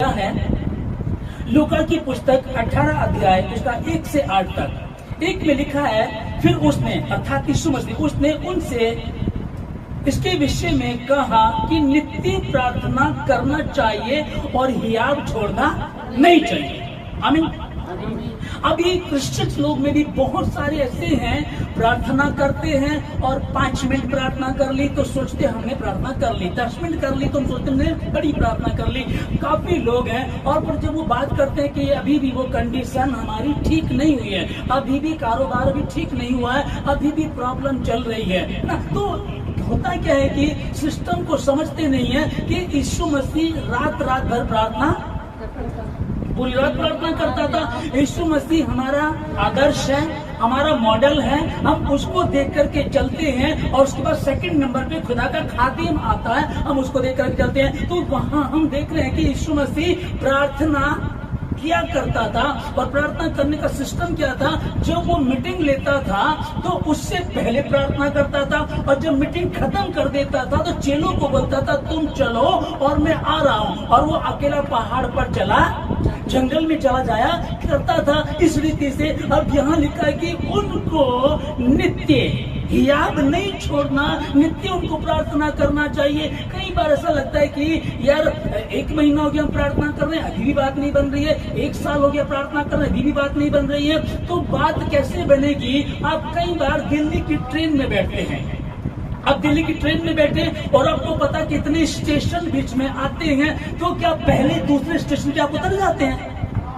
क्या है? लूका की पुस्तक 18 अध्याय उसका 1 से 8 तक। 1 में लिखा है, फिर उसने अर्थात यीशु मसीह उसने उनसे इसके विषय में कहा कि नित्य प्रार्थना करना चाहिए और हियाव छोड़ना नहीं चाहिए। आमीन। अभी क्रिश्चियन लोग में भी बहुत सारे ऐसे हैं, प्रार्थना करते हैं और 5 मिनट प्रार्थना कर ली तो सोचते हमने प्रार्थना कर ली, 10 मिनट कर ली तो हम सोचते हमने बड़ी प्रार्थना कर ली। काफी लोग हैं और पर जब वो बात करते हैं कि अभी भी वो कंडीशन हमारी ठीक नहीं हुई है, अभी भी कारोबार भी ठीक नहीं हुआ है, अभी भी प्रॉब्लम चल रही है ना, तो होता क्या है कि सिस्टम को समझते नहीं है कि यीशु मसीह रात भर प्रार्थना पूरी रात प्रार्थना करता था। यीशु मसीह हमारा आदर्श है, हमारा मॉडल है, हम उसको देख करके चलते हैं। और उसके बाद सेकंड नंबर पे खुदा का खादिम आता है, हम उसको देख करके चलते हैं। तो वहां हम देख रहे हैं कि यीशु मसीह प्रार्थना किया करता था। और प्रार्थना करने का सिस्टम क्या था? जब वो मीटिंग लेता था तो उससे पहले प्रार्थना करता था, और जब मीटिंग खत्म कर देता था तो चेलों को बोलता था तुम चलो और मैं आ रहा हूँ। और वो अकेला पहाड़ पर चला, जंगल में चला जाया करता था इस रीति से। अब यहाँ लिखा है कि उनको नित्य हियाव नहीं छोड़ना, नित्य उनको प्रार्थना करना चाहिए। कई बार ऐसा लगता है कि यार 1 महीना हो गया हम प्रार्थना कर रहे हैं, अभी भी बात नहीं बन रही है, 1 साल हो गया प्रार्थना कर रहे हैं, अभी भी बात नहीं बन रही है। तो बात कैसे बनेगी? आप कई बार दिल्ली की ट्रेन में बैठते हैं, अब दिल्ली की ट्रेन में बैठे और आपको पता कितने स्टेशन बीच में आते हैं, तो क्या पहले दूसरे स्टेशन पे आप उतर जाते हैं?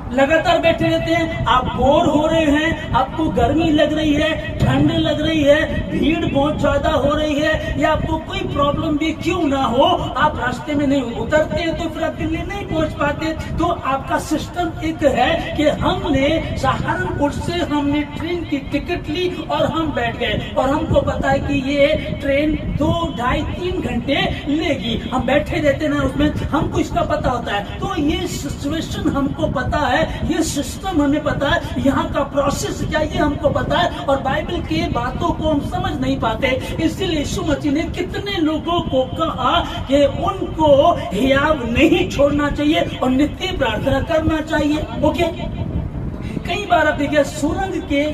लगातार बैठे रहते हैं, आप बोर हो रहे हैं, आपको गर्मी लग रही है, ठंड लग रही है, भीड़ बहुत ज्यादा हो रही है, या आपको कोई प्रॉब्लम भी क्यों ना हो, आप रास्ते में नहीं उतरते हैं तो फिर आप दिल्ली नहीं पहुंच पाते। तो आपका सिस्टम एक है कि हमने सहारनपुर से हमने ट्रेन की टिकट ली और हम बैठ गए, और हमको पता है कि ये ट्रेन 2, 2.5, 3 घंटे लेगी, हम बैठे रहते ना उसमें, हमको इसका पता होता है। तो ये सिचुएशन हमको पता है, ये सिस्टम हमें पता है, यहाँ का प्रोसेस क्या ये हमको पता है, और बाइबल की बातों को हम समझ नहीं पाते। इसलिए यीशु मसीह ने कितने लोगों को कहा कि उनको हियाव नहीं छोड़ना चाहिए और नित्य प्रार्थना करना चाहिए। ओके, कई बार आप देखिए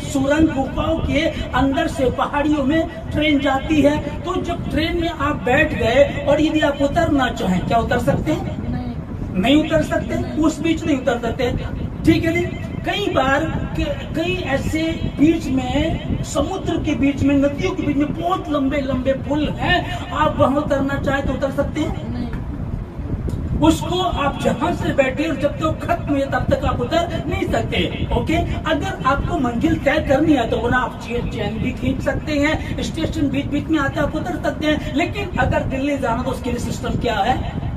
सुरंग गुफाओं के अंदर से पहाड़ियों में ट्रेन जाती है, तो जब ट्रेन में आप बैठ गए और यदि आप उतरना चाहें, क्या उतर सकते हैं? नहीं उतर सकते, उस बीच नहीं उतर सकते। ठीक है जी। कई बार कई ऐसे बीच में, समुद्र के बीच में, नदियों के बीच में बहुत लंबे लंबे पुल हैं, आप वहां उतरना चाहे तो उतर सकते हैं? उसको आप जहां से बैठे और जब तक खत्म हुए तब तक आप उतर नहीं सकते। ओके, अगर आपको मंजिल तय करनी है तो वो ना आप चैन भी खींच सकते हैं, स्टेशन बीच बीच में आते आप उतर सकते हैं। लेकिन अगर दिल्ली जाना तो उसके लिए सिस्टम क्या है?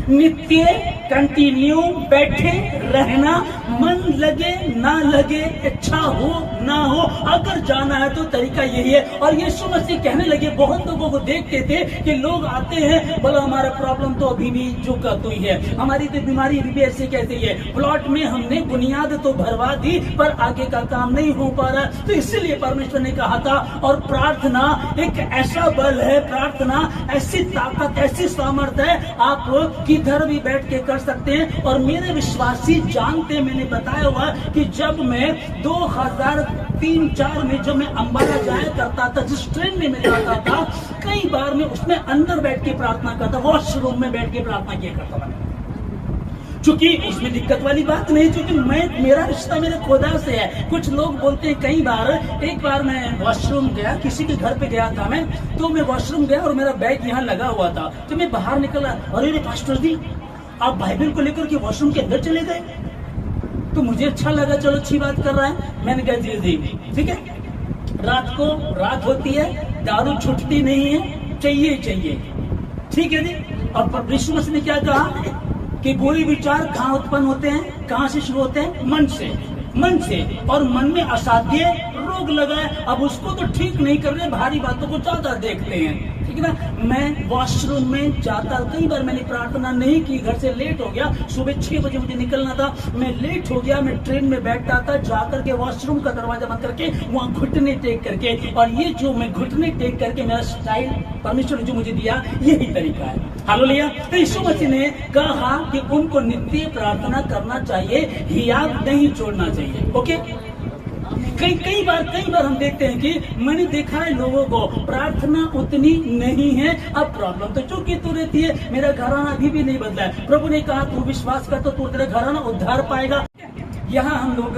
नित्य कंटिन्यू बैठे रहना, मन लगे ना लगे, इच्छा हो ना हो, अगर जाना है तो तरीका यही है। और यीशु मसीह कहने लगे, बहुत लोगों को देखते थे कि लोग आते हैं, बोला हमारा प्रॉब्लम तो अभी भी जो का तो ही है, हमारी तो बीमारी अभी भी ऐसे कैसे ही है, प्लॉट में हमने बुनियाद तो भरवा दी पर आगे का काम नहीं हो पा रहा। तो इसीलिए परमेश्वर ने कहा था, और प्रार्थना एक ऐसा बल है, प्रार्थना ऐसी ताकत, ऐसी सामर्थ्य है, आप किधर भी बैठ के कर सकते हैं। और मेरे विश्वासी जानते, मैंने बताया हुआ कि जब मैं 2003-4 में जब मैं अंबाला जाया करता था, जिस ट्रेन में मैं जाता था, कई बार मैं उसमें अंदर बैठ के प्रार्थना करता, वॉशरूम में बैठ के प्रार्थना किया करता था। चूंकि उसमें दिक्कत वाली बात नहीं, क्योंकि मेरा रिश्ता मेरे खुदा से है। कुछ लोग बोलते हैं, कई बार, एक बार मैं वॉशरूम गया, किसी के घर पे गया था मैं, तो मैं वॉशरूम गया और मेरा बैग यहाँ लगा हुआ था, तो मैं बाहर निकला, अरे पास्टर जी आप बाइबल को लेकर के वॉशरूम के अंदर चले गए। तो मुझे अच्छा लगा, चलो अच्छी बात कर रहा है, मैंने कहा जी ठीक है। रात होती है, दारू छूटती नहीं है, चाहिए, ठीक है जी। और यीशु मसीह ने क्या कहा कि बुरे विचार कहाँ उत्पन्न होते हैं, कहाँ से शुरू होते हैं? मन से, और मन में असाध्य रोग लगा है। अब उसको तो ठीक नहीं कर रहे, भारी बातों को ज्यादा देखते हैं। ठीक है ना। मैं वॉशरूम में जाता, कई बार मैंने प्रार्थना नहीं की, घर से लेट हो गया, सुबह 6 बजे मुझे निकलना था, मैं लेट हो गया, मैं ट्रेन में बैठता था, जाकर के वॉशरूम का दरवाजा बंद करके वहां घुटने टेक करके, और ये जो मैं घुटने टेक करके मेरा स्टाइल परमेश्वर ने जो मुझे दिया, यही तरीका है। हालेलुया। तो यीशु मसीह ने कहा कि उनको नित्य प्रार्थना करना चाहिए, हियाब नहीं छोड़ना चाहिए। ओके। कई बार हम देखते हैं कि मैंने देखा है लोगों को प्रार्थना उतनी नहीं है। अब प्रॉब्लम तो चूंकि तू रहती है, मेरा घराना अभी भी नहीं बदला है। प्रभु ने कहा तू विश्वास कर तो तेरा घराना उद्धार पाएगा। यहाँ हम लोग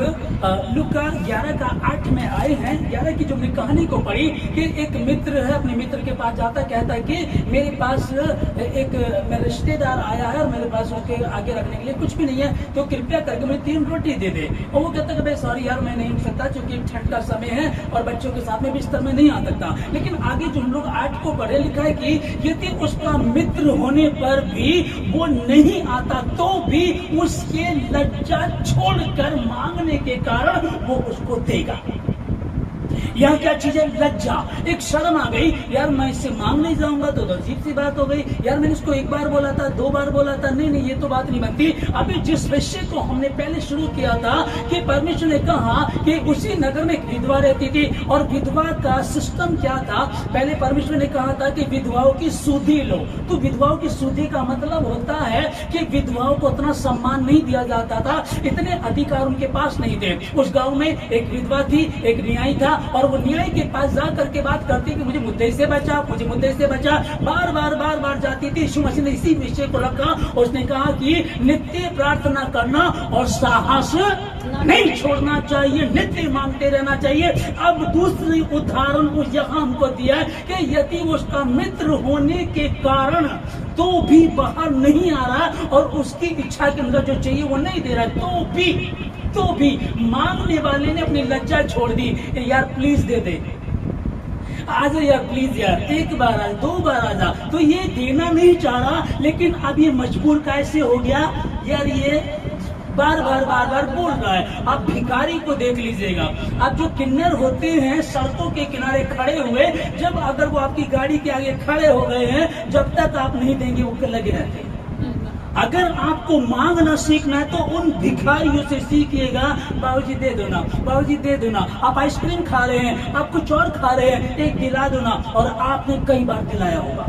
लूका 11:8 में आए हैं। 11 की जो हमने कहानी को पढ़ी कि एक मित्र है, अपने मित्र के पास जाता, कहता है कि मेरे पास एक मेरा रिश्तेदार आया है और मेरे पास उसके आगे रखने के लिए कुछ भी नहीं है, तो कृपया करके मुझे 3 रोटी दे दे। और वो कहता है कि भाई सॉरी यार, मैं नहीं उठ सकता क्योंकि ठंड का समय है और बच्चों के साथ में बिस्तर में नहीं आ सकता। लेकिन आगे जो हम लोग 8 को पढ़े, लिखा है कि यदि उसका मित्र होने पर भी वो नहीं आता तो भी उसके लज्जा छोड़कर मांगने के कारण वो उसको देगा। यहाँ क्या चीज है? लज्जा, एक शर्म आ गई, यार मैं इससे मांग नहीं जाऊंगा तो अजीब सी बात हो गई, यार मैंने इसको 1 बार बोला था, 2 बार बोला था, नहीं ये तो बात नहीं बनती। अभी जिस विषय को हमने पहले शुरू किया था कि परमेश्वर ने कहा कि उसी नगर में एक विधवा रहती थी, और विधवा का सिस्टम क्या था? पहले परमेश्वर ने कहा था कि विधवाओं की सुधि लो। तो विधवाओं की सुधि का मतलब होता है कि विधवाओं को उतना सम्मान नहीं दिया जाता था, इतने अधिकार उनके पास नहीं थे। उस गाँव में एक विधवा थी, एक न्यायी था, और वो न्याय के पास जा करके बात करती कि मुझे मुद्दे से बचा, मुझे मुद्दे से बचा, बार बार जाती थी। यीशु मसीह ने इसी विषय को रखा, उसने कहा कि नित्य प्रार्थना करना और साहस नहीं छोड़ना चाहिए, नित्य मांगते रहना चाहिए। अब दूसरी उदाहरण को यहाँ हमको दिया है कि यदि उसका मित्र होने के कारण तो भी बाहर नहीं आ रहा और उसकी इच्छा के अंदर जो चाहिए वो नहीं दे रहा, तो भी मांगने वाले ने अपनी लज्जा छोड़ दी, यार प्लीज दे दे, आज यार प्लीज यार, 1 बार आ, 2 बार आ जा। तो ये देना नहीं चाह रहा, लेकिन अब ये मजबूर कैसे हो गया यार, ये बार बार बोल रहा है। आप भिखारी को देख लीजिएगा, आप जो किन्नर होते हैं सड़कों के किनारे खड़े हुए, जब अगर वो आपकी गाड़ी के आगे खड़े हो गए हैं, जब तक आप नहीं देंगे वो लगे रहते हैं। अगर आपको मांगना सीखना है तो उन भिखारियों से सीखिएगा, बाबूजी दे दो ना, बाबूजी दे दो ना। आप आइसक्रीम खा रहे हैं, आप कुछ और खा रहे हैं, एक दिला दो ना, और आपने कई बार दिलाया होगा।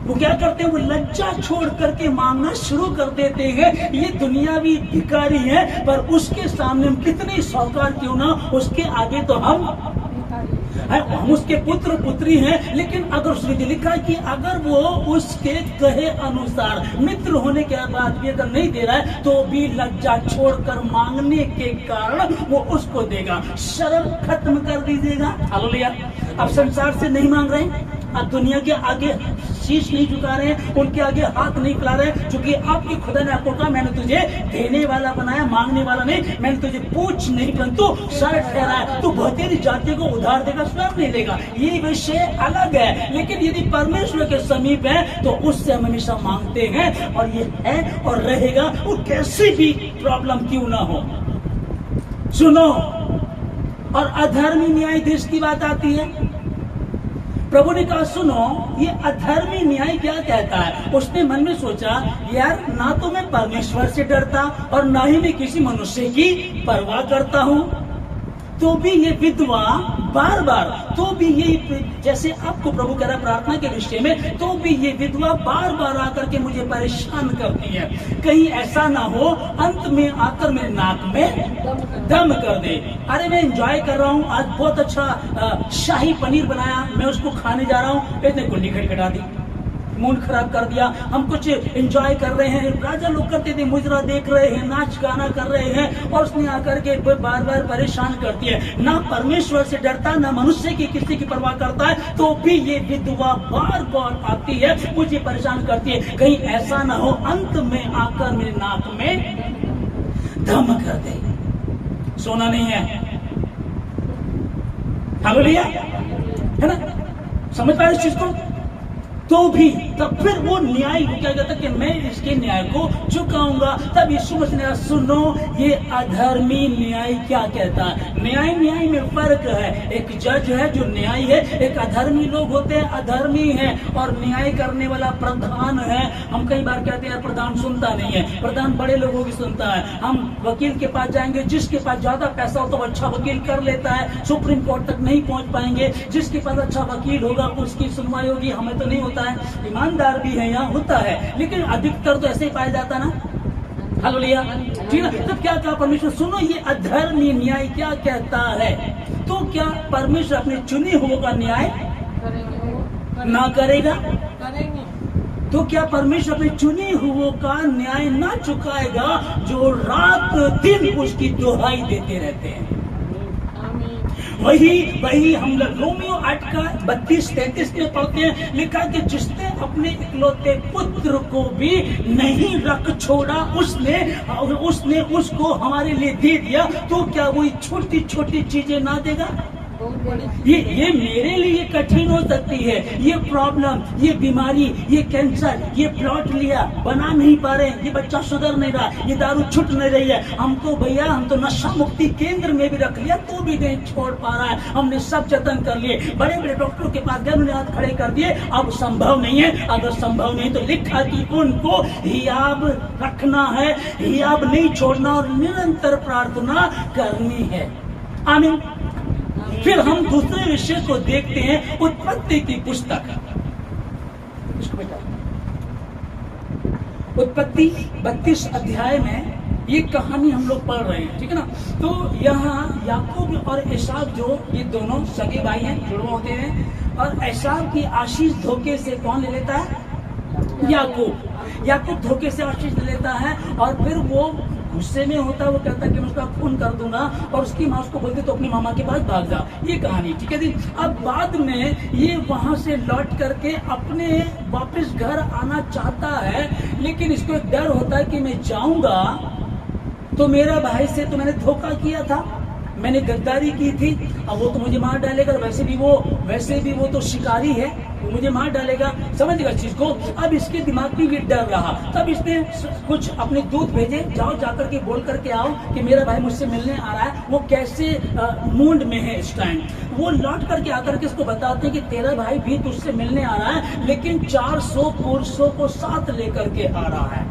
वो क्या करते हैं? वो लज्जा छोड़ करके मांगना शुरू कर देते हैं। ये दुनियावी भिखारी है, पर उसके सामने हम कितने साहूकार क्यों ना, उसके आगे तो हम उसके पुत्र पुत्री हैं। लेकिन अगर उसने लिखा है कि अगर वो उसके कहे अनुसार मित्र होने के बाद भी अगर नहीं दे रहा है तो भी लज्जा छोड़कर मांगने के कारण वो उसको देगा। शर्म खत्म कर दीजिएगा। हालेलुया। अब संसार से नहीं मांग रहे, अब दुनिया के आगे शीश नहीं झुका रहे हैं, उनके आगे हाथ नहीं फैला रहे, क्योंकि आपके खुदा ने आपको कहा मैंने तुझे देने वाला बनाया, मांगने वाला नहीं। मैंने तुझे पूछ नहीं परंतु सर ठहराया। तू बहुतेरी जाति को उधार देगा, स्वयं नहीं देगा, ये विषय अलग है। लेकिन यदि परमेश्वर के समीप है तो उससे हम हमेशा मांगते हैं, और ये है और रहेगा, वो कैसी भी प्रॉब्लम क्यों ना हो। सुनो, और अधर्मी न्यायाधीश की बात आती है। प्रभु ने कहा सुनो, ये अधर्मी न्याय क्या कहता है? उसने मन में सोचा, यार ना तो मैं परमेश्वर से डरता और ना ही मैं किसी मनुष्य की परवाह करता हूँ, तो भी ये विधवा बार तो भी ये, जैसे आपको प्रभु कह रहा प्रार्थना के विषय में, तो भी ये विधवा बार आकर के मुझे परेशान करती है। कहीं ऐसा ना हो अंत में आकर मेरे नाक में दम कर दे। अरे मैं एंजॉय कर रहा हूँ, आज बहुत अच्छा शाही पनीर बनाया, मैं उसको खाने जा रहा हूँ, इतने कुंडी खटखटा दी, मूड खराब कर दिया। हम कुछ एंजॉय कर रहे हैं, राजा लोग करते थे, मुजरा देख रहे हैं, नाच गाना कर रहे हैं, और उसने आकर के बार परेशान करती है। ना परमेश्वर से डरता, ना मनुष्य की किसी की परवाह करता है, तो भी ये विधवा बार आती है, मुझे परेशान करती है। कहीं ऐसा ना हो अंत में आकर मेरे नाक में दम कर दे। सोना नहीं है। हालेलुया, है ना? समझ पाए इस चीज को? तो भी तब फिर वो न्याय क्या कहता कि मैं इसके न्याय को चुकाऊंगा। तब यीशु मसीह ने सुनो ये अधर्मी न्याय क्या कहता है। न्याय में फर्क है। एक जज है जो न्याय है, एक अधर्मी लोग होते हैं अधर्मी है, और न्याय करने वाला प्रधान है। हम कई बार कहते हैं प्रधान सुनता नहीं है, प्रधान बड़े लोगों की सुनता है। हम वकील के पास जाएंगे, जिसके पास ज्यादा पैसा हो तो अच्छा वकील कर लेता है, सुप्रीम कोर्ट तक नहीं पहुंच पाएंगे। जिसके पास अच्छा वकील होगा उसकी सुनवाई होगी, हमें तो नहीं होता है। ईमानदार भी है, यहाँ होता है, लेकिन अधिकतर तो ऐसे ही पाया जाता ना। हालेलुया, ठीक है। तब क्या कहा परमेश्वर, सुनो ये अधर्मी न्याय क्या कहता है। तो क्या परमेश्वर अपने चुने हुए का न्याय ना करेगा? तो क्या परमेश्वर अपने चुने हुओं का न्याय ना चुकाएगा जो रात दिन उसकी दुहाई देते रहते हैं? वही हम लोग रोमियो 8 का 32-33 में पढ़ते हैं, लिखा कि जिसने अपने इकलौते पुत्र को भी नहीं रख छोड़ा, उसने उसको हमारे लिए दे दिया, तो क्या वही छोटी छोटी चीजें ना देगा? ये मेरे लिए कठिन हो सकती है, ये प्रॉब्लम, ये बीमारी, ये कैंसर, ये प्लॉट लिया बना नहीं पा रहे, ये बच्चा सुधर नहीं रहा, ये दारू छूट नहीं रही है, हमको भैया हम तो नशा मुक्ति केंद्र में भी रख लिया तो भी नहीं छोड़ पा रहा है, हमने सब जतन कर लिए, बड़े बड़े डॉक्टरों के पास गए, उन्होंने हाथ खड़े कर दिए, अब संभव नहीं है। अगर संभव नहीं तो लिखा कि उनको हियाब रखना है, हियाब नहीं छोड़ना और निरंतर प्रार्थना करनी है। आमीन। फिर हम दूसरे विषय को देखते हैं, उत्पत्ति की पुस्तक। उत्पत्ति 32 अध्याय में ये कहानी हम लोग पढ़ रहे हैं, ठीक है ना। तो यहाँ याकूब और एसाव जो ये दोनों सगे भाई हैं, जुड़वा होते हैं, और एसाव की आशीष धोखे से कौन ले लेता है? याकूब धोखे से आशीष ले लेता है, और फिर वो गुस्से में होता है, वो कहता है कि मैं उसका खून कर दूंगा, और उसकी माँ उसको बोलती तो अपनी मामा के पास भाग जा। ये कहानी, ठीक है जी। अब बाद में ये वहां से लौट करके अपने वापस घर आना चाहता है, लेकिन इसको एक डर होता है कि मैं जाऊंगा तो मेरा भाई से तो मैंने धोखा किया था, मैंने गद्दारी की थी, अब वो तो मुझे मार डालेगा, वैसे भी वो तो शिकारी है, वो मुझे मार डालेगा, समझ गया चीज को। अब इसके दिमाग में ये डर रहा, तब इसने कुछ अपने दूत भेजे, जाओ जाकर के बोल करके आओ कि मेरा भाई मुझसे मिलने आ रहा है, वो कैसे मूड में है इस टाइम। वो लौट करके आकर के इसको बताते हैं कि तेरा भाई भी तुझसे मिलने आ रहा है, लेकिन 400 पुरुषों को साथ लेकर के आ रहा है।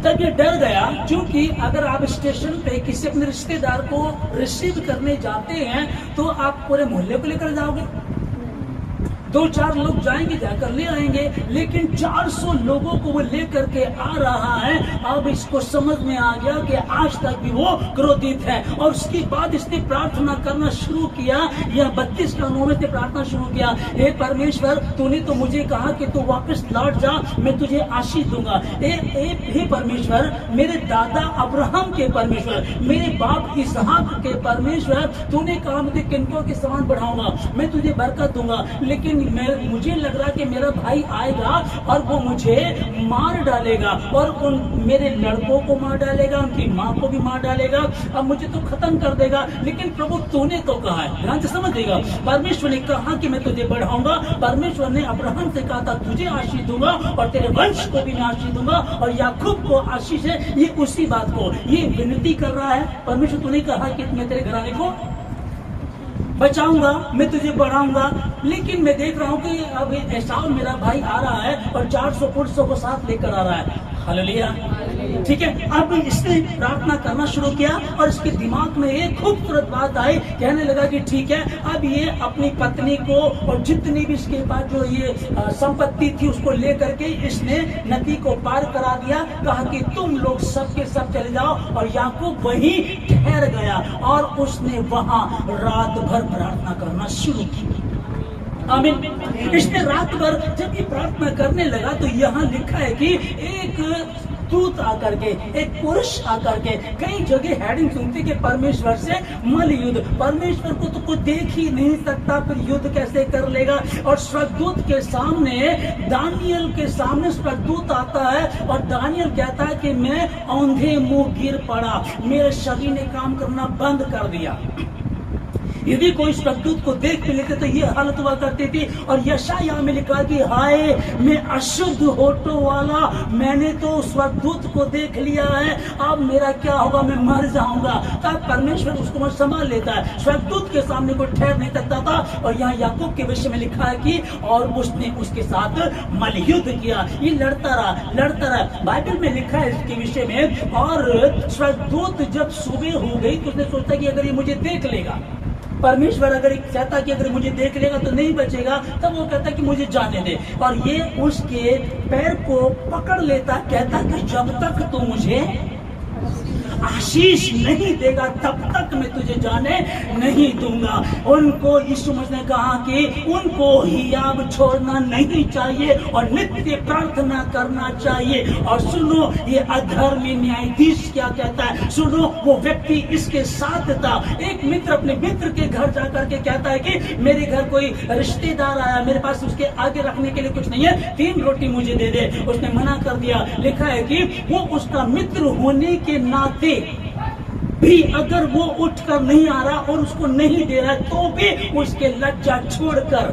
तब ये डर गया, क्योंकि अगर आप स्टेशन पे किसी अपने रिश्तेदार को रिसीव करने जाते हैं तो आप पूरे मोहल्ले को लेकर जाओगे, 2-4 लोग जाएंगे, जाकर ले आएंगे, लेकिन 400 लोगों को वो लेकर के आ रहा है। अब इसको समझ में आ गया कि आज तक भी वो क्रोधित है, और उसके बाद इसने प्रार्थना करना शुरू किया। यह 32 का 9 में से प्रार्थना शुरू किया, हे परमेश्वर तूने तो मुझे कहा कि तू वापस लौट जा, मैं तुझे आशीष दूंगा। हे परमेश्वर, मेरे दादा अब्राहम के परमेश्वर, मेरे बाप इसहाक के परमेश्वर, तूने कहा मुझे किनको के समान बढ़ाऊंगा, मैं तुझे बरकत दूंगा, लेकिन मुझे लग रहा कि मेरा भाई आएगा और वो मुझे मार डालेगा, और उन मेरे लड़कों को मार डालेगा, उनकी माँ को भी मार डालेगा, अब मुझे तो खत्म कर देगा। लेकिन प्रभु तूने तो कहा है, ध्यान से समझिएगा, परमेश्वर ने कहा कि मैं तुझे बढ़ाऊंगा। परमेश्वर ने अब्राहम से कहा था तुझे आशीष दूंगा और तेरे वंश को भी मैं आशीष दूंगा, और याकूब को आशीष है। ये उसी बात को ये विनती कर रहा है, परमेश्वर तूने कहा कि मैं तेरे घराने को बचाऊंगा, मैं तुझे बढ़ाऊंगा, लेकिन मैं देख रहा हूं कि अब एसाव मेरा भाई आ रहा है और 400 पुरुषों को साथ लेकर आ रहा है। हालेलुया, ठीक है। अब इसने प्रार्थना करना शुरू किया, और इसके दिमाग में एक खूबसूरत बात आई, कहने लगा कि ठीक है, अब ये अपनी पत्नी को और जितनी भी इसके पास जो ये संपत्ति थी उसको लेकर के इसने नदी को पार करा दिया। कहा कि तुम लोग सब के सब चले जाओ, और याकूब वहीं ठहर गया, और उसने वहां रात भर प्रार्थना करना शुरू की। आमीन। इसने रात भर जब ये प्रार्थना करने लगा तो यहाँ लिखा है कि एक दूत आकर के, एक पुरुष आकर के, कई जगह हेडिंग सुनती कि परमेश्वर से मल युद्ध, परमेश्वर को तो कोई देख ही नहीं सकता, फिर युद्ध कैसे कर लेगा। और स्वर्गदूत के सामने, दानियल के सामने स्वर्गदूत आता है, और दानियल कहता है कि मैं औंधे मुंह गिर पड़ा, मेरे शरीर ने काम करना बंद कर दिया। यदि कोई स्वर्गदूत को देख लेते तो ये हालत हुआ करती थी। और यशायाह में लिखा कि हाय मैं अशुद्ध होठों वाला, मैंने तो स्वर्गदूत को देख लिया है, अब मेरा क्या होगा, मैं मर जाऊंगा। तब परमेश्वर उसको संभाल लेता है, स्वर्गदूत के सामने कोई ठहर नहीं सकता था। और यहाँ याकूब के विषय में लिखा है कि और उसने उसके साथ मलयुद्ध किया, ये लड़ता रहा। बाइबल में लिखा है इसके विषय में। और स्वर्गदूत जब सुबह हो गई तो उसने सोचा कि अगर ये मुझे देख लेगा, परमेश्वर अगर चाहता कि अगर मुझे देख लेगा तो नहीं बचेगा, तब वो कहता कि मुझे जाने दे। और ये उसके पैर को पकड़ लेता, कहता कि जब तक तू मुझे आशीष नहीं देगा तब तक मैं तुझे जाने नहीं दूंगा। उनको यीशु मसीह ने कहा कि उनको हियाब छोड़ना नहीं चाहिए और नित्य प्रार्थना करना चाहिए। और सुनो ये अधर्मी न्यायाधीश क्या कहता है, सुनो वो व्यक्ति इसके साथ था। एक मित्र अपने मित्र के घर जाकर के कहता है कि मेरे घर कोई रिश्तेदार आया, मेरे पास उसके आगे रखने के लिए कुछ नहीं है, 3 रोटी मुझे दे दे। उसने मना कर दिया। लिखा है कि वो उसका मित्र होने के नाते भी अगर वो उठकर नहीं आ रहा और उसको नहीं दे रहा तो भी उसके लज्जा छोड़कर,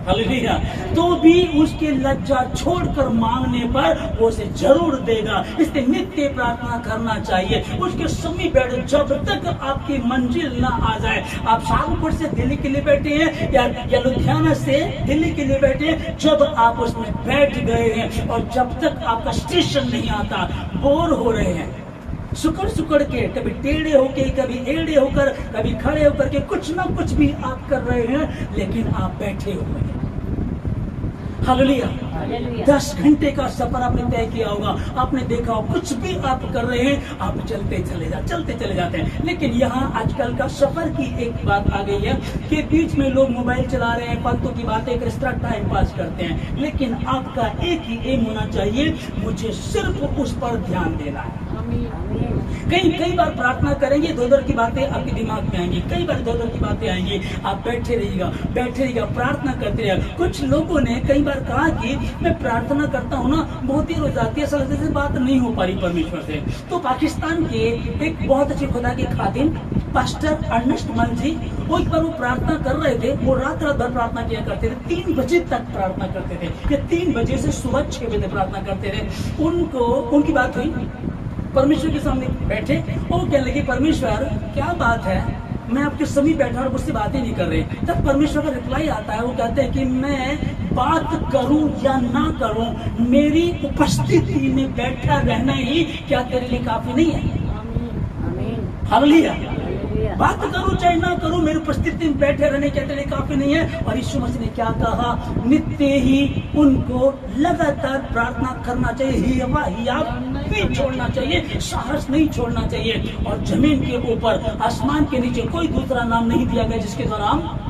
हालेलुया, तो भी उसके लज्जा छोड़कर मांगने पर वो उसे जरूर देगा। इसलिए नित्य प्रार्थना करना चाहिए। उसके समीप बैठो जब तक आपकी मंजिल ना आ जाए। आप सहारनपुर से दिल्ली के लिए बैठे हैं या लुधियाना से दिल्ली के लिए बैठे हैं, जब आप उसमें बैठ गए हैं और जब तक आपका स्टेशन नहीं आता, बोर हो रहे हैं, सुकड़ के, कभी टेढ़े होके, कभी एड़े होकर, कभी खड़े होकर के कुछ ना कुछ भी आप कर रहे हैं, लेकिन आप बैठे हुए हैं। हालेलुया। 10 घंटे का सफर आपने तय किया होगा, आपने देखा हो कुछ भी आप कर रहे हैं, आप चलते चले जाते हैं। लेकिन यहाँ आजकल का सफर की एक बात आ गई है कि बीच में लोग मोबाइल चला रहे हैं, फालतू की बातें कर टाइम पास करते हैं। लेकिन आपका एक ही एम होना चाहिए, मुझे सिर्फ उस पर ध्यान देना है। कई बार प्रार्थना करेंगे, इधर की बातें आपके दिमाग में आएंगी, कई बार इधर की बातें आएंगी, आप बैठे रहिएगा, प्रार्थना करते रहिएगा। कुछ लोगों ने कई बार कहा कि मैं प्रार्थना करता हूँ ना, बहुत देर हो जाती है, असल से बात नहीं हो पा रही परमेश्वर से। तो पाकिस्तान के एक बहुत अच्छे खुदा के खादिम पास्टर अर्नेस्ट मल जी, वो एक बार वो प्रार्थना कर रहे थे, वो रात भर प्रार्थना किया करते थे, 3 बजे तक प्रार्थना करते थे, या 3 बजे से सुबह 6 बजे प्रार्थना करते थे। उनकी बात हुई, परमेश्वर के सामने बैठे, वो कहने लगे परमेश्वर क्या बात है, मैं आपके समीप बैठा और मुझसे बातें नहीं कर रहे। तब परमेश्वर का रिप्लाई आता है, वो कहते हैं कि मैं बात करूं या ना करूं, मेरी उपस्थिति में बैठा रहना ही क्या तेरे लिए काफी नहीं है? हालेलुया। बात करूं चाहे ना करूं, मेरी उपस्थिति में बैठे रहने क्या तेरे लिए काफी नहीं है? और यीशु मसीह ने क्या कहा, नित्य ही उनको लगातार प्रार्थना करना चाहिए, हियाब नहीं छोड़ना चाहिए, साहस नहीं छोड़ना चाहिए। और जमीन के ऊपर, आसमान के नीचे कोई दूसरा नाम नहीं दिया गया जिसके द्वारा हम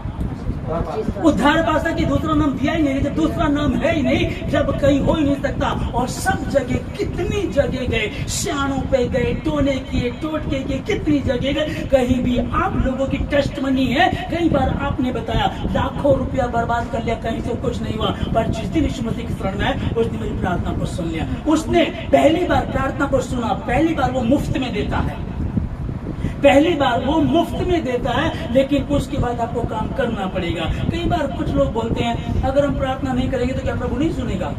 उद्धार पा सके। दूसरा नाम दिया ही नहीं, जब दूसरा नाम है ही नहीं, जब कहीं हो ही नहीं सकता। और सब जगह, कितनी जगह गए, सियाणों पे गए, टोने किए, टोटके किए, कितनी जगह गए, कहीं भी आप लोगों की टेस्ट मनी है। कई बार आपने बताया लाखों रुपया बर्बाद कर लिया, कहीं से कुछ नहीं हुआ, पर जिस दिन यीशु मसीह की शरण में आए, उस दिन मेरी प्रार्थना को सुन लिया। उसने पहली बार प्रार्थना को सुना, पहली बार वो मुफ्त में देता है, पहली बार वो मुफ्त में देता है, लेकिन उसके बाद आपको काम करना पड़ेगा। कई बार कुछ लोग बोलते हैं अगर हम प्रार्थना नहीं करेंगे तो क्या प्रभु नहीं सुनेगा?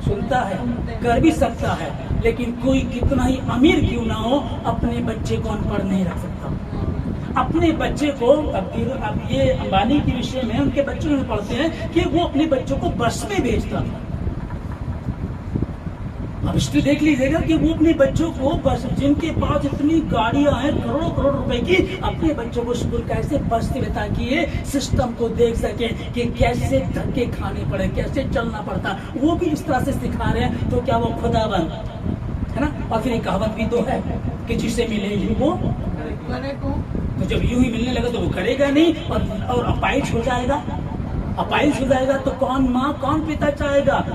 सुनता है, कर भी सकता है, लेकिन कोई कितना ही अमीर क्यों ना हो, अपने बच्चे को अनपढ़ नहीं रख सकता। अपने बच्चे को, अब ये अंबानी के विषय में उनके बच्चे में पढ़ते हैं कि वो अपने बच्चों को बस में भेजता था। अब हिस्ट्री देख लीजिएगा कि वो अपने बच्चों को बस, जिनके पास इतनी गाड़ियां हैं करोड़ों रुपए की, अपने बच्चों को स्कूल कैसे बस से, ताकि ये सिस्टम को देख सके कि कैसे धक्के खाने पड़े, कैसे चलना पड़ता, वो भी इस तरह से सिखा रहे हैं। तो क्या वो खुदाबंद है ना? और फिर एक कहावत भी तो है कि जिसे मिलेगी वो करे, तो जब यूं ही मिलने लगा तो वो करेगा नहीं और अपाहिज हो जाएगा। अपाहिज हो जाएगा तो कौन माँ कौन पिता चाहेगा?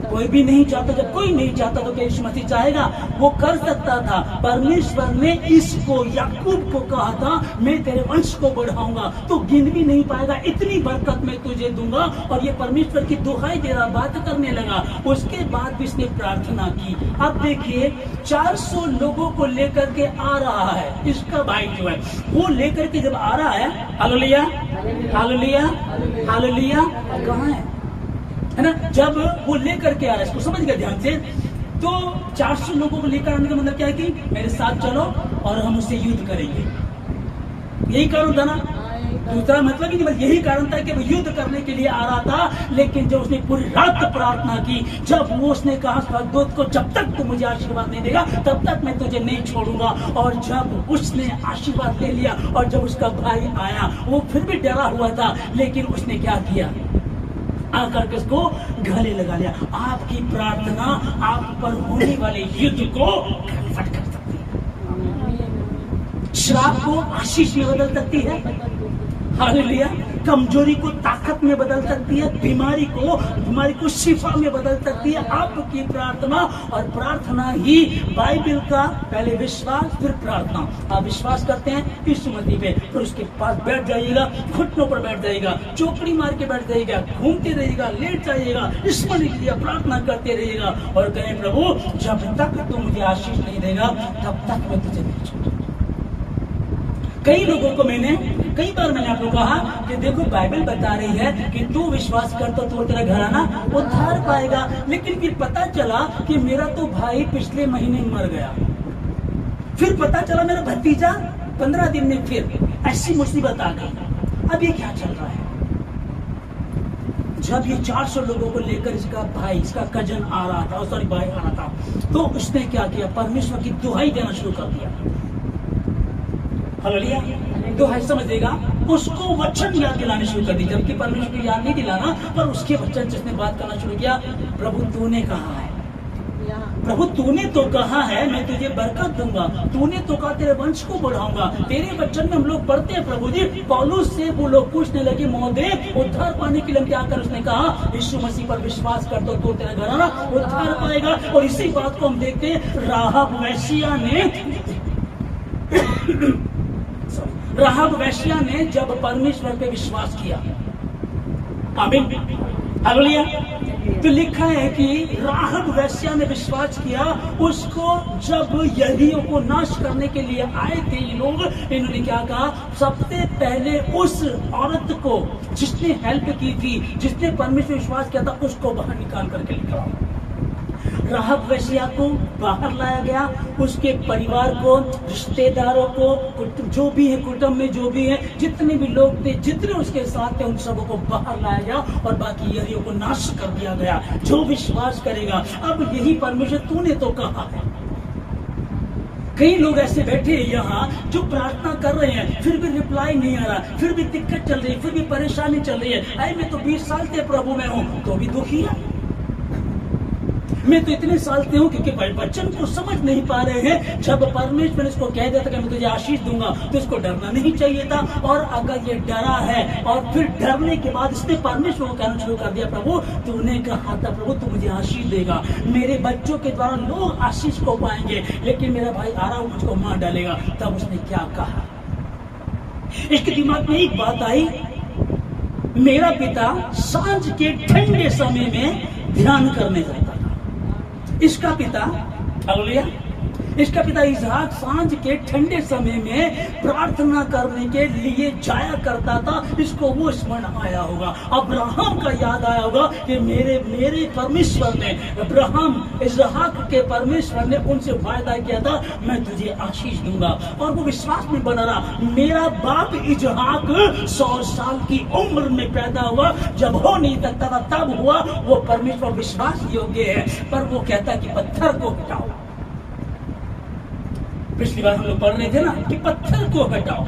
कोई भी नहीं चाहता। जब कोई नहीं चाहता तो क्या यीशु मसीह चाहेगा? वो कर सकता था। परमेश्वर ने इसको याकूब को कहा था मैं तेरे वंश को बढ़ाऊंगा, तो गिन भी नहीं पाएगा, इतनी बरकत मैं तुझे दूंगा। और ये परमेश्वर की दुहाई दे रहा, बात करने लगा। उसके बाद भी इसने प्रार्थना की। अब देखिए 400 लोगों को लेकर के आ रहा है, इसका भाई जो है वो लेकर के जब आ रहा है, हालेलुया हालेलुया हालेलुया, कहाँ है ना? जब वो लेकर के आ रहा है, इसको समझ गया ध्यान से, तो 400 लोगों को लेकर आने का मतलब क्या है कि मेरे साथ चलो और हम उससे युद्ध करेंगे, यही कारण था ना। दूसरा मतलब ही नहीं, यही कारण था कि वो युद्ध करने के लिए आ रहा था। लेकिन जब उसने पूरी रात प्रार्थना की, जब वो उसने कहा स्वर्गदूत को जब तक तू मुझे आशीर्वाद नहीं देगा तब तक मैं तुझे नहीं छोड़ूंगा, और जब उसने आशीर्वाद ले लिया और जब उसका भाई आया, वो फिर भी डरा हुआ था, लेकिन उसने क्या किया? आकर के उसको गले लगा लिया। आपकी प्रार्थना आप पर होने वाले युद्ध को कन्वर्ट कर सकती है, श्राप को आशीष में बदल सकती है, हालेलुया, कमजोरी को ताकत में बदल सकती है, बीमारी को शिफा में बदल सकती है आपकी प्रार्थना। और प्रार्थना ही बाइबल का पहले विश्वास फिर प्रार्थना। आप विश्वास करते हैं यीशु मसीह पे, फिर उसके पास बैठ जाइएगा, घुटनों पर बैठ जाइएगा, चौकड़ी मार के बैठ जाइएगा, घूमते रहिएगा, लेट जाइएगा, ईश्वर के लिए प्रार्थना करते रहिएगा और कहें प्रभु जब तक तू मुझे आशीष नहीं देगा तब तक मैं तुझे नहीं छोड़ूंगा। कई लोगों को कई बार मैंने आपको कहा कि देखो बाइबल बता रही है कि तू विश्वास कर तो तेरा घराना उद्धार पाएगा, लेकिन फिर पता चला कि मेरा तो भाई पिछले महीने मर गया, फिर पता चला मेरा भतीजा 15 दिन में फिर ऐसी मुसीबत आ गई। अब ये क्या चल रहा है? जब ये 400 लोगों को लेकर इसका भाई, इसका कजन आ रहा था, सॉरी भाई आ रहा था, तो उसने क्या किया? परमेश्वर की दुहाई देना शुरू कर दिया। हालेलुया, दुहाई समझेगा, उसको वचन याद दिलाने शुरू कर दी, जबकि परमेश्वर को याद नहीं दिलाना, पर उसके वचन से उसने बात करना शुरू किया। प्रभु तूने कहा है, प्रभु तूने तो कहा है मैं तुझे बरकत दूंगा, तूने तो कहा तेरे वंश को बढ़ाऊंगा, तेरे वचन में हम लोग पढ़ते हैं प्रभु जी। पौलुस से वो लोग पूछने लगे महोदय उद्धार पाने के लिए क्या कर? उसने कहा यीशु मसीह पर विश्वास कर दो तो तेरा घराना उद्धार पाएगा। और इसी बात को हम देखते हैं, राहब वैश्या ने जब परमेश्वर पे विश्वास किया, आमीन हालेलुया, तो लिखा है कि राहब वैश्या ने विश्वास किया। उसको जब यहूदियों को नाश करने के लिए आए थे ये लोग, इन्होंने क्या कहा? सबसे पहले उस औरत को जिसने हेल्प की थी, जिसने परमेश्वर विश्वास किया था, उसको बाहर निकाल करके निकाला। राहब वैश्या को बाहर लाया गया, उसके परिवार को, रिश्तेदारों को, जो भी है कुटुंब में जो भी है, जितने भी लोग थे, जितने उसके साथ थे, उन सबों को बाहर लाया गया और बाकी यहूदियों को नाश कर दिया गया। जो विश्वास करेगा, अब यही परमेश्वर तूने तो कहा है। कई लोग ऐसे बैठे हैं यहाँ जो प्रार्थना कर रहे हैं, फिर भी रिप्लाई नहीं आ रहा, फिर भी दिक्कत चल रही है, फिर भी परेशानी चल रही है। अरे मैं तो 20 साल से प्रभु में हूँ, तो भी दुखी है। मैं तो इतने साल से हूँ, क्योंकि बच्चन को समझ नहीं पा रहे हैं। जब परमेश्वर इसको कह देता कि मैं तुझे आशीष दूंगा, तो इसको डरना नहीं चाहिए था। और अगर ये डरा है और फिर डरने के बाद इसने परमेश्वर को कहना शुरू कर दिया, प्रभु तूने कहा था प्रभु तू मुझे आशीष देगा, मेरे बच्चों के द्वारा लोग आशीष को पाएंगे, लेकिन मेरा भाई आ रहा मुझको मार डालेगा। तब उसने क्या कहा? इसके दिमाग में एक बात आई, मेरा पिता सांझ के ठंडे समय में ध्यान करने जाता था। इसका पिता, हालेलुया, इसका पिता इसहाक सांझ के ठंडे समय में प्रार्थना करने के लिए जाया करता था। इसको वो स्मरण आया होगा, अब्राहम का याद आया होगा कि मेरे परमेश्वर ने, अब्राहम इसहाक के परमेश्वर ने उनसे वायदा किया था मैं तुझे आशीष दूंगा। और वो विश्वास में बना रहा। मेरा बाप इसहाक 100 साल की उम्र में पैदा हुआ, जब हो नहीं सकता था तब हुआ। वो परमेश्वर विश्वास योग्य है, पर वो कहता कि पत्थर को हटाओ। पिछली बार हम लोग पढ़ रहे थे ना कि पत्थर को हटाओ।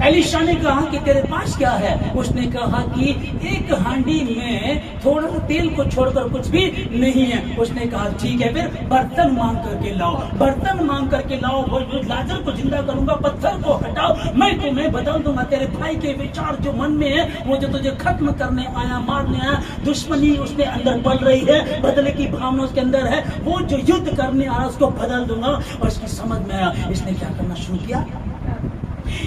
एलिशा ने कहा कि तेरे पास क्या है? उसने कहा कि एक हांडी में थोड़ा सा तेल को छोड़कर कुछ भी नहीं है। उसने कहा ठीक है, फिर बर्तन मांग करके लाओ, बर्तन मांग करके लाओ, वो लाजर को जिंदा करूंगा, पत्थर को हटाओ, मैं तुम्हें बदल दूंगा। तेरे भाई के विचार जो मन में है, वो जो तुझे खत्म करने आया, मारने आया, दुश्मनी उसके अंदर बढ़ रही है, बदले की भावना उसके अंदर है, वो जो युद्ध करने आया उसको बदल दूंगा। और इसकी समझ में आया, इसने क्या करना शुरू किया,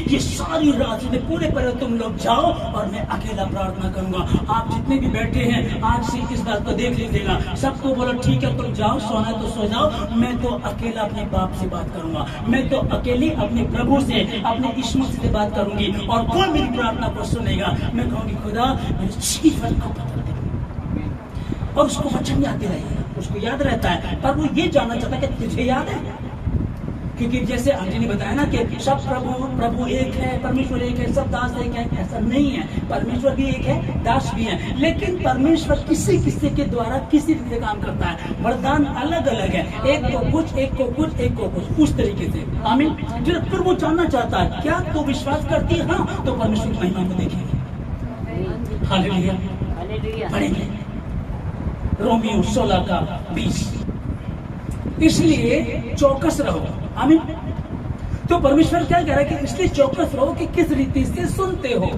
ये सारी रात में पूरे पर तुम लोग जाओ और मैं अकेला प्रार्थना करूंगा। आप जितने भी बैठे हैं आज से इस बात को देख लीजिएगा, सबको बोलो ठीक है तुम जाओ, सोना है तो सो जाओ, मैं तो अकेला अपने बाप से बात करूंगा, मैं तो अकेली अपने प्रभु से, अपने यीशु से बात करूंगी और कोई मेरी प्रार्थना को सुनेगा। मैं कहूंगी खुदा मेरे जीवन को बदल दे, और उसको वचन याद रहेगा, उसको याद रहता है, पर वो ये जानना चाहता है कि तुझे याद है। क्योंकि जैसे आंटी ने बताया ना कि सब प्रभु एक है, परमेश्वर एक है, सब दास एक है, ऐसा नहीं है। परमेश्वर भी एक है, दास भी है, लेकिन परमेश्वर किसी किसी के द्वारा किसी रीति काम करता है। वरदान अलग अलग है, एक को कुछ, एक को कुछ, एक को कुछ, उस तरीके से। आमीन। फिर वो जानना चाहता है क्या तू विश्वास करती है? हाँ, तो परमेश्वर की महिमा को देखेंगे। हालेलुया। पढ़ेंगे रोमियो 16:20। इसलिए चौकस रहो। आमीन। तो परमेश्वर क्या कह रहा है कि इसलिए चौकस रहो कि किस रीति से सुनते हो,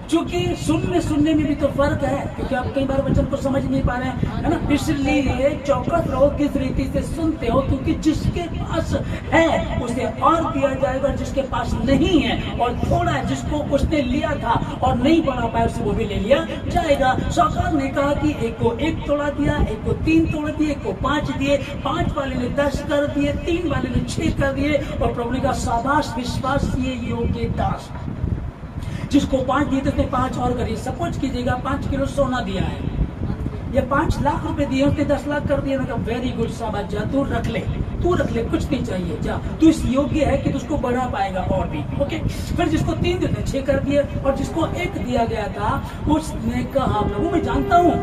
क्योंकि सुनने में भी तो फर्क है, क्योंकि आप कई बार वचन को समझ नहीं पा रहे हैं, है ना। इसलिए चौकस रहो किस रीति से सुनते हो, क्योंकि जिसके पास है उसे और दिया जाएगा, जिसके पास नहीं है और थोड़ा है, जिसको उसने लिया था और नहीं बढ़ा पाया उसे वो भी ले लिया जाएगा। साहूकार ने कहा कि एक को 1 तोड़ा दिया, एक को 3 तोड़ दिए, एक को 5 दिए, 5 वाले ने 10 कर दिए, 3 वाले ने 6 कर दिए। और प्रभु ने कहा शाबाश विश्वासीय योग्य दास, जिसको 5 दिए थे उसने 5 और करिए। सपोज कीजिएगा 5 किलो सोना दिया है या 5 लाख रुपए दिए, उसने 10 लाख कर दिया। मतलब वेरी गुड, शाबाश, जा तू रख ले, कुछ नहीं चाहिए, जा तू इस योग्य है कि तुझको बढ़ा पाएगा और भी। ओके। फिर जिसको 3 दिए 6 कर दिए, और जिसको 1 दिया गया था उसने कहा प्रभु मैं जानता हूँ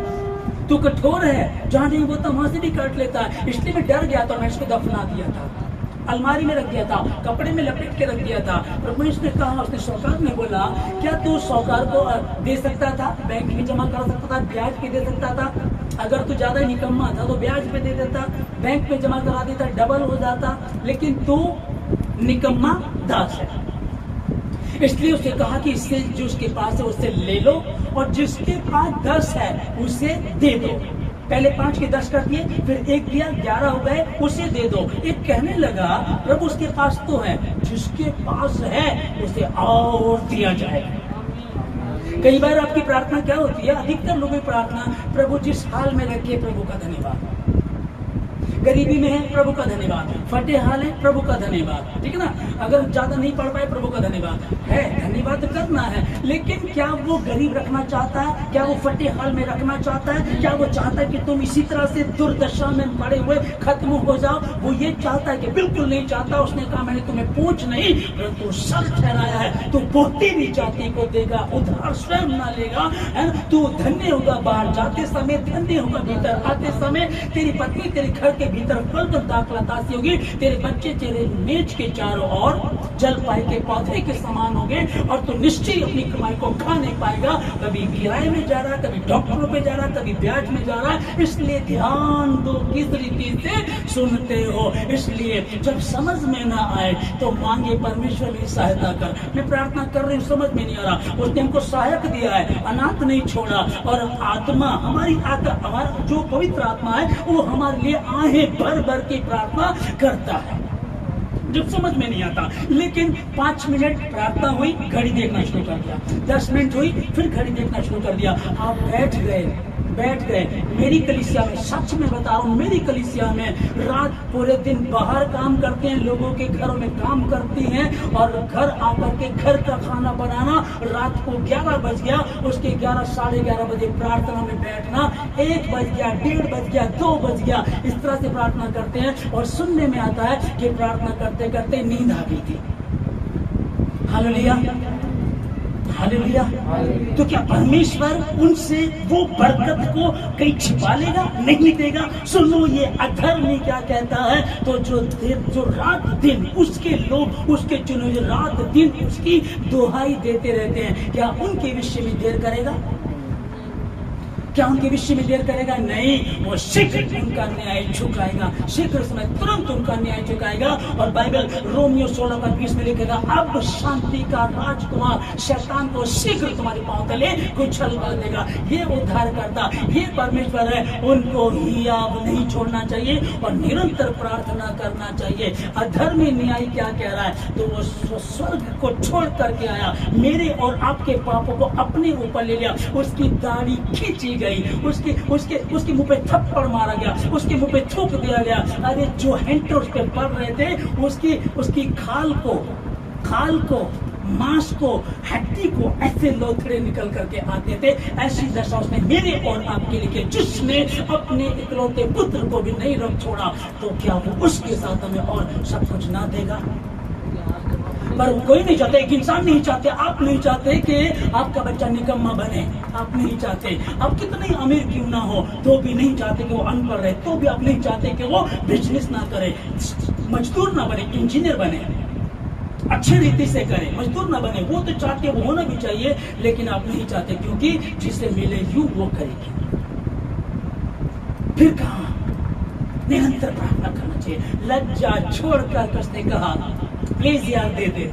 तू कठोर है, जहाँ नहीं वो तो वहां से भी काट लेता है, इसलिए मैं डर गया था, मैं इसको दफना दिया था, अलमारी में रख दिया था, कपड़े में लपेट के रख दिया था। प्रभु ने कहा, उसने साहूकार ने बोला क्या तू साहूकार को दे सकता था, बैंक में जमा कर सकता था, ब्याज पे दे सकता था? अगर तू ज्यादा निकम्मा था तो ब्याज पे दे देता, बैंक में जमा करा देता, डबल हो जाता, लेकिन तू निकम्मा दास है। इसलिए उसने कहा कि इससे जो उसके पास है उससे ले लो, और जिसके पास 10 है उसे दे दो। पहले 5 के 10 कर दिए, फिर 1 दिया, 11 हो गए, उसे दे दो। एक कहने लगा प्रभु उसके पास तो है, जिसके पास है उसे और दिया जाएगा। कई बार आपकी प्रार्थना क्या होती है, अधिकतर लोगों की प्रार्थना प्रभु जिस हाल में रखे प्रभु का धन्यवाद, गरीबी में है प्रभु का धन्यवाद, फटे हाल है प्रभु का धन्यवाद, ठीक है ना। अगर ज्यादा नहीं पढ़ पाए प्रभु का धन्यवाद है, धन्यवाद करना है, लेकिन क्या वो गरीब रखना चाहता है? क्या वो फटे हाल में रखना चाहता है? क्या वो चाहता है कि तुम इसी तरह से दुर्दशा में पड़े हुए खत्म हो जाओ? वो ये चाहता है कि बिल्कुल नहीं चाहता। उसने कहा मैंने तुम्हें पूछ नहीं परंतु सर ठहराया है, तू बहुती भी जाति को देगा, उधार स्वयं ना लेगा, है ना। तू धन्य होगा बाहर जाते समय, धन्य होगा भीतर आते समय। तेरी पत्नी तेरे घर के भीतर फल दाखला दासी होगी, तेरे बच्चे तेरे मेज के चारों ओर जलपाई के पौधे के समान होंगे, और तू निश्चय अपनी कमाई को खा नहीं पाएगा। कभी किराए में जा रहा, कभी डॉक्टरों पे जा रहा, कभी ब्याज में जा रहा है। इसलिए ध्यान दो किस रीति से सुनते हो। इसलिए जब समझ में ना आए तो मांगे परमेश्वर की सहायता कर। मैं प्रार्थना कर रही हूँ, समझ में नहीं आ रहा, उसने हमको सहायक दिया है, अनाथ नहीं छोड़ा, और आत्मा हमारी हमारा जो पवित्र आत्मा है वो हमारे लिए आहे भर भर की प्रार्थना करता है। जब समझ में नहीं आता, लेकिन 5 मिनट प्रार्थना हुई, घड़ी देखना शुरू कर दिया, 10 मिनट हुई, फिर घड़ी देखना शुरू कर दिया, आप बैठ गए। मेरी कलीसिया में, सच में बता रहा हूँ, मेरी कलीसिया में रात पूरे दिन बाहर काम करते हैं, लोगों के घरों में काम करती हैं, और घर आकर के घर का खाना बनाना, रात को 11 बज गया, उसके 11 साढ़े 11 बजे प्रार्थना में बैठना, 1 बज गया, 1:30 बज गया, 2 बज गया, इस तरह से प्रार्थना करते हैं। और सुनने में आता है कि प्रार्थना करते करते नींद आ गई थी। Hallelujah, hallelujah. तो क्या परमेश्वर उनसे वो बरकत को कहीं छिपा लेगा? नहीं देगा। सुनो, ये अधर्मी क्या कहता है, तो जो रात दिन उसके लोग, उसके चुने रात दिन उसकी दुहाई देते रहते हैं, क्या उनके विषय में देर करेगा? क्या उनके विषय में देर करेगा? नहीं, वो शीघ्र उनका न्याय चुकाएगा, शीघ्र समय तुरंत उनका न्याय चुकाएगा। और बाइबल रोमियो 16:20 में लिखेगा, अब शांति का राजकुमार शैतान को शीघ्र तुम्हारे पांव तले कुचल कर देगा। ये उद्धार करता, ये परमेश्वर है, उनको हियाव नहीं छोड़ना चाहिए और निरंतर प्रार्थना करना चाहिए। अधर्मी न्याय क्या कह रहा है, तो वो स्वर्ग को छोड़ करके आया, मेरे और आपके पापों को अपने ऊपर ले लिया, उसकी दाढ़ी खींची गई, उसके मुंह पे थप्पड़ मारा गया, उसके मुंह पे थूक दिया गया। अरे जो हैंटर उस पे पड़ रहे थे, उसकी खाल को मांस को, हड्डी को ऐसे लोथड़े निकल करके आते थे। ऐसी दशा उसने मेरे और आपके लिए, जिसने अपने इकलौते पुत्र को भी नहीं रख छोड़ा, तो क्या वो उसके साथ हमें और सब कुछ ना देगा? पर कोई नहीं चाहते, एक इंसान नहीं चाहते, आप नहीं चाहते कि आपका बच्चा निकम्मा बने, आप नहीं चाहते। आप कितने अमीर क्यों ना हो, तो भी नहीं चाहते कि वो अनपढ़ रहे, तो भी आप नहीं चाहते कि वो बिजनेस ना करे, मजदूर ना बने, इंजीनियर बने, अच्छी रीति से करे, मजदूर ना बने। वो तो चाहते, वो होना भी चाहिए, लेकिन आप नहीं चाहते, क्योंकि जिसे मिले यूं वो करेगी। फिर कहा निरंतर प्रार्थना करना चाहिए। लज्जा छोड़कर उसने कहा, प्लीज यार दे दे।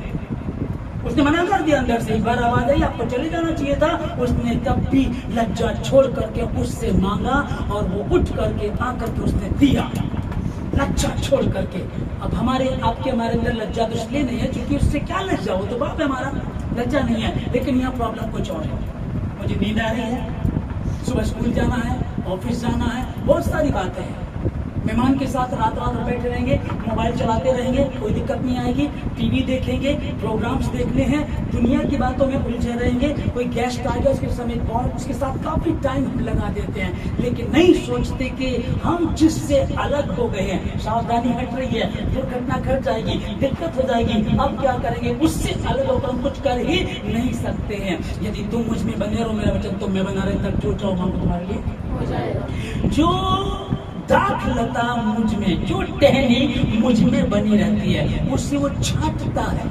उसने मना कर दिया अंदर से, एक बार आवाज आई, आपको चले जाना चाहिए था। उसने तब भी लज्जा छोड़ करके उससे मांगा और वो उठ करके आकर के उसने दिया, लज्जा छोड़ करके। अब हमारे अंदर लज्जा तो इसलिए नहीं है क्योंकि उससे क्या लज्जा, वो तो बाप है हमारा, लज्जा नहीं है। लेकिन यहाँ प्रॉब्लम कुछ और है, मुझे नींद आ रही है, सुबह स्कूल जाना है, ऑफिस जाना है, बहुत सारी बातें हैं। मेहमान के साथ रात बैठे रहेंगे, मोबाइल चलाते रहेंगे, कोई दिक्कत नहीं आएगी, टीवी देखेंगे, प्रोग्राम्स देखने हैं, दुनिया की बातों में उलझे रहेंगे। कोई गेस्ट आ गया, उसके समय उसके साथ काफी टाइम लगा देते हैं, लेकिन नहीं सोचते कि हम जिससे अलग हो गए हैं, सावधानी हट रही है, दुर्घटना घट जाएगी, दिक्कत हो जाएगी, अब क्या करेंगे? उससे अलग होकर हम कुछ कर ही नहीं सकते हैं। यदि तुम मुझ में बने रहो, मेरा वचन तुम में बना रहे, तब जो चाहो मांगो तुम्हारे लिए हो जाएगा। जो दाखलता मुझ में, जो टहनी मुझ में बनी रहती है, उससे वो छांटता है,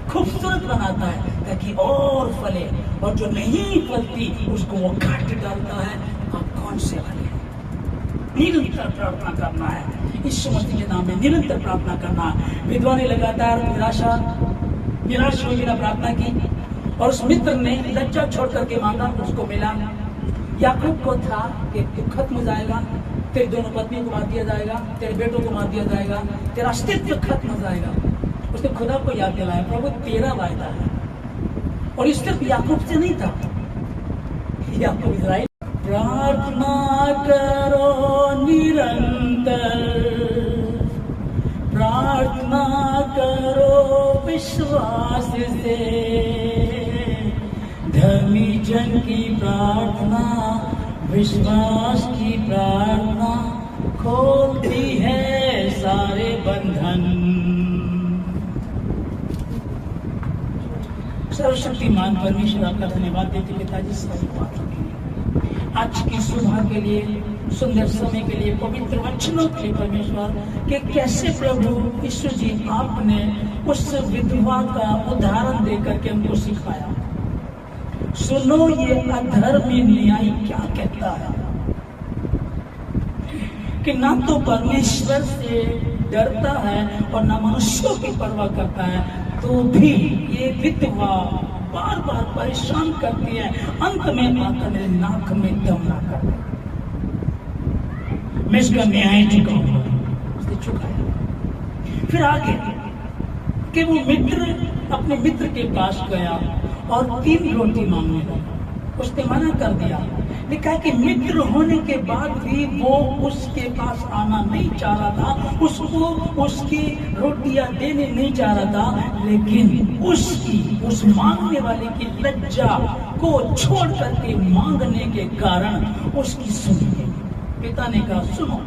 खूबसूरत बनाता है ताकि और फले, और जो नहीं फलती उसको वो काट डालता है। आप कौन से वाले हैं? निरंतर प्रार्थना करना है, यीशु मसीह के नाम में निरंतर प्रार्थना करना। विधवा ने लगातार निराश हुई बिना प्रार्थना की, और उस मित्र ने लज्जा छोड़ करके मांगा, उसको मिला। याकूब को था कि तू खत्म हो जाएगा, तेरे दोनों पत्नियों को मार दिया जाएगा, तेरे बेटों को मार दिया जाएगा, तेरा अस्तित्व खत्म हो जाएगा। उसने खुदा को याद दिलाया, प्रभु तेरा वायदा है। और इस सिर्फ याकूब से नहीं था, याकूब इस्राएल। प्रार्थना करो निरंतर, प्रार्थना करो विश्वास से, धर्मी जन की प्रार्थना, विश्वास की प्रार्थना खोलती है सारे बंधन। सर्वशक्तिमान परमेश्वर आपका धन्यवाद देते पिताजी सारी बातों के लिए, आज की सुबह के लिए, सुंदर समय के लिए, पवित्र वचनों के लिए परमेश्वर, कि कैसे प्रभु ईश्वर जी आपने उस विधवा का उदाहरण देकर के हमको सिखाया। सुनो, ये अधर्मी न्याय क्या कहता है कि ना तो परमेश्वर से डरता है और ना मनुष्यों की परवाह करता है, तो भी ये विधवा बार बार परेशान करती है, अंत में आकर मेरे नाक में दम ना कर, मैं इसका न्याय चुकाऊंगा। उसने चुकाया। फिर आगे कि वो मित्र अपने मित्र के पास गया और 3 रोटी मांगने लगा, उसने मना कर दिया। लिखा है कि मित्र होने के बाद भी वो उसके पास आना नहीं चाह रहा था, उसको उसकी रोटियां देने नहीं चाह रहा था, लेकिन उस मांगने वाले की लज्जा को छोड़ करके मांगने के कारण उसकी सुनी। पिता ने कहा सुनो,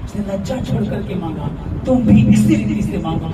उसने लज्जा छोड़ करके मांगा, तुम भी इसी रीति से मांगो।